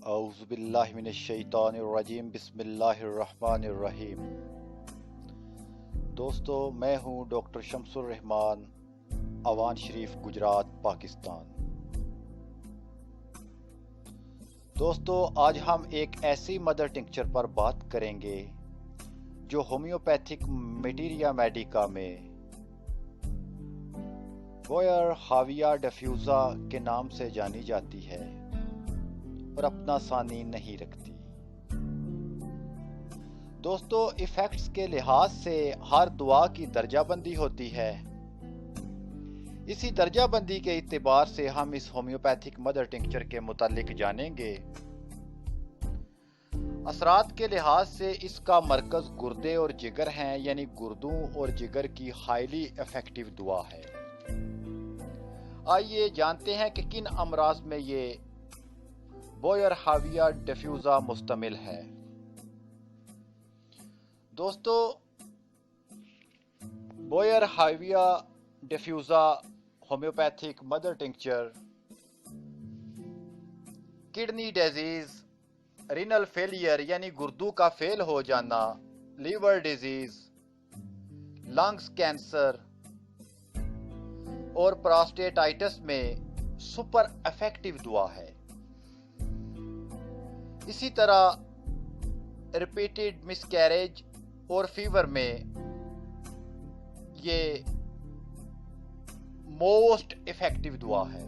اعوذ باللہ من الشیطان الرجیم بسم اللہ الرحمن الرحیم۔ دوستو، میں ہوں ڈاکٹر شمس الرحمان، اوان شریف، گجرات، پاکستان۔ دوستو، آج ہم ایک ایسی مدر ٹنکچر پر بات کریں گے جو ہومیوپیتھک میٹیریا میڈیکا میں بوئر ہاویہ ڈیفیوزا کے نام سے جانی جاتی ہے اور اپنا ثانی نہیں رکھتی۔ دوستو، ایفیکٹس کے لحاظ سے ہر دوا کی درجہ بندی ہوتی ہے۔ اسی درجہ بندی کے اعتبار سے ہم اس ہومیوپیتھک مدر ٹنکچر کے متعلق جانیں گے۔ اثرات کے لحاظ سے اس کا مرکز گردے اور جگر ہیں، یعنی گردوں اور جگر کی ہائیلی افیکٹو دوا ہے۔ آئیے جانتے ہیں کہ کن امراض میں یہ بوئر ہاویہ ڈیفیوزا مشتمل ہے۔ دوستو، بوئر ہاویہ ڈیفیوزا homeopathic mother tincture kidney disease, renal failure یعنی گردوں کا فیل ہو جانا، لیور ڈیزیز، لنگز کینسر اور پراسٹیٹائٹس میں سپر افیکٹو دوا ہے۔ اسی طرح ریپیٹڈ مس کیریج اور فیور میں یہ موسٹ افیکٹو دوا ہے۔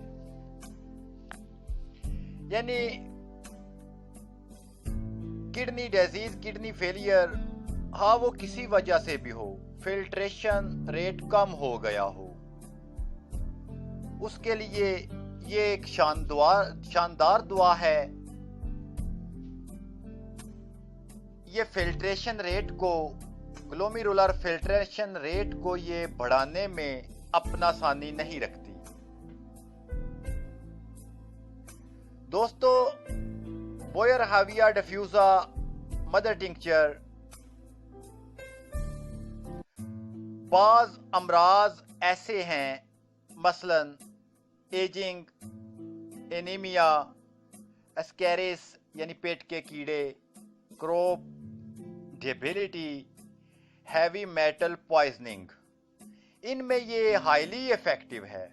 یعنی کڈنی ڈیزیز، کڈنی فیلئر، ہاں وہ کسی وجہ سے بھی ہو، فلٹریشن ریٹ کم ہو گیا ہو، اس کے لیے یہ ایک شاندار دعا ہے۔ یہ فلٹریشن ریٹ کو، گلومیرولر فلٹریشن ریٹ کو یہ بڑھانے میں اپنا ثانی نہیں رکھتی۔ دوستو، بوئر ہاویہ ڈیفیوزا مدر ٹنکچر بعض امراض ایسے ہیں، مثلا ایجنگ، اینیمیا، اسکیرس یعنی پیٹ کے کیڑے، کروپ ڈیبیلٹی، ہیوی میٹل پوائزننگ، ان میں یہ ہائیلی افیکٹو ہے۔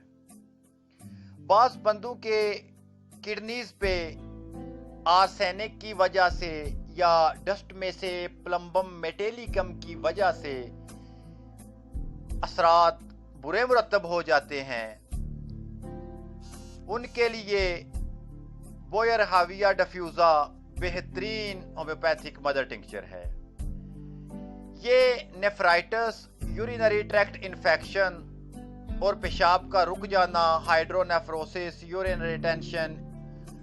بعض بندوں کے کڈنیز پہ آرسینک کی وجہ سے یا ڈسٹ میں سے پلمبم میٹیلیکم کی وجہ سے اثرات برے مرتب ہو جاتے ہیں، ان کے لیے بوئر ہاویہ ڈیفیوزا بہترین ہومیوپیتھک مدر ٹنکچر ہے۔ یہ نیفرائٹس، یورینری ٹریکٹ انفیکشن اور پیشاب کا رک جانا، ہائیڈرونیفروسس، یورین ریٹینشن،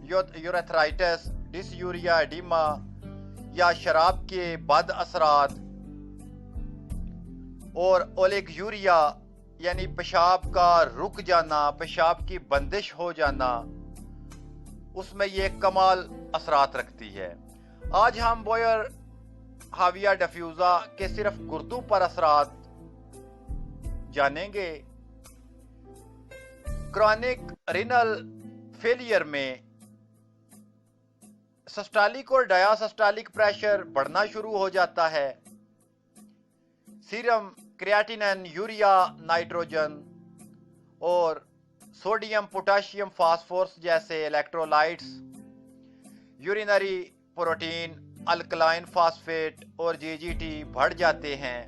یوریتھرائٹس، ڈس یوریا ایڈیما یا شراب کے بد اثرات اور اولیگیوریا یعنی پیشاب کا رک جانا، پیشاب کی بندش ہو جانا، اس میں یہ کمال اثرات رکھتی ہے۔ آج ہم بوئر ہاویہ ڈیفیوزا کے صرف گردوں پر اثرات جانیں گے۔ کرونک رینل فیلئر میں سسٹالک اور ڈیاسسٹالک پریشر بڑھنا شروع ہو جاتا ہے۔ سیرم کریاٹینن، یوریا، نائٹروجن اور سوڈیم، پوٹاشیم، فاسفورس جیسے electrolytes, urinary protein, alkaline phosphate اور جی جی ٹی بڑھ جاتے ہیں۔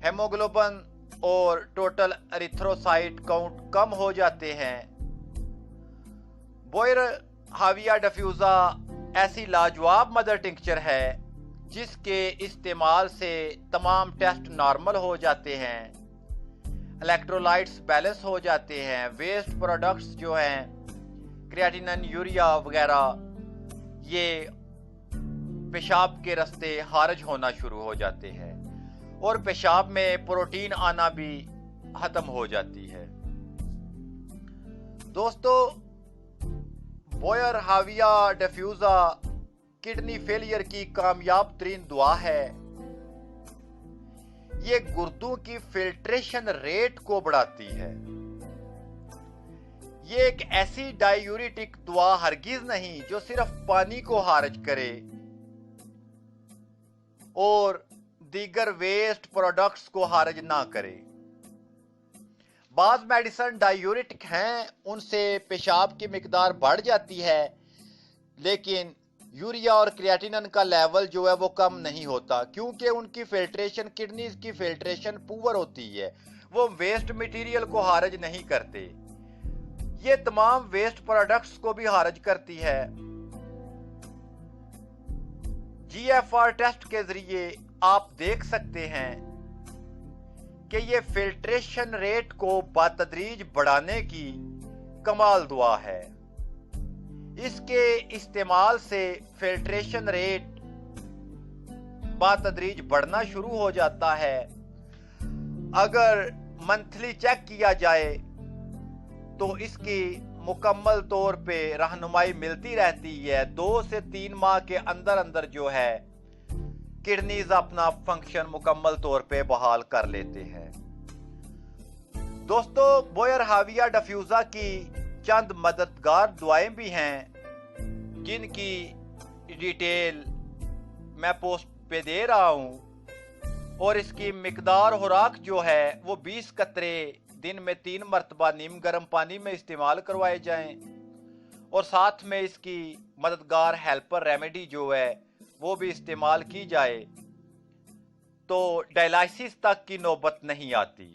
ہیموگلوبن اور ٹوٹل ایریتھروسائٹ کاؤنٹ کم ہو جاتے ہیں۔ بوئر ہاویہ ڈیفیوزا ایسی لاجواب مدر ٹنکچر ہے جس کے استعمال سے تمام ٹیسٹ نارمل ہو جاتے ہیں، الیکٹرولائٹس بیلنس ہو جاتے ہیں، ویسٹ پروڈکٹس جو ہیں کریاٹینن، یوریا وغیرہ، یہ پیشاب کے راستے خارج ہونا شروع ہو جاتے ہیں اور پیشاب میں پروٹین آنا بھی ختم ہو جاتی ہے۔ دوستو، بوئر ہاویہ ڈیفیوزا کڈنی فیلئر کی کامیاب ترین دعا ہے۔ یہ گردوں کی فلٹریشن ریٹ کو بڑھاتی ہے۔ یہ ایک ایسی ڈائیوریٹک دوا ہرگز نہیں جو صرف پانی کو خارج کرے اور دیگر ویسٹ پروڈکٹس کو خارج نہ کرے۔ بعض میڈیسن ڈائیوریٹک ہیں، ان سے پیشاب کی مقدار بڑھ جاتی ہے، لیکن یوریا اور کریاٹینن کا لیول جو ہے وہ کم نہیں ہوتا، کیونکہ ان کی فلٹریشن، کڈنیز کی فلٹریشن پور ہوتی ہے، وہ ویسٹ مٹیریل کو خارج نہیں کرتے۔ یہ تمام ویسٹ پروڈکٹس کو بھی خارج کرتی ہے۔ جی ایف آر ٹیسٹ کے ذریعے آپ دیکھ سکتے ہیں کہ یہ فلٹریشن ریٹ کو بتدریج بڑھانے کی کمال دعا ہے۔ اس کے استعمال سے فلٹریشن ریٹ بتدریج بڑھنا شروع ہو جاتا ہے۔ اگر منتھلی چیک کیا جائے تو اس کی مکمل طور پہ رہنمائی ملتی رہتی ہے۔ 2 سے 3 ماہ کے اندر اندر جو ہے کڈنیز اپنا فنکشن مکمل طور پہ بحال کر لیتے ہیں۔ دوستو، بوئر ہاویہ ڈفیوزا کی چند مددگار دعائیں بھی ہیں جن کی ڈیٹیل میں پوسٹ پہ دے رہا ہوں، اور اس کی مقدار خوراک جو ہے وہ 20 قطرے دن میں 3 مرتبہ نیم گرم پانی میں استعمال کروائے جائیں، اور ساتھ میں اس کی مددگار ہیلپر ریمیڈی جو ہے وہ بھی استعمال کی جائے تو ڈائلائسس تک کی نوبت نہیں آتی۔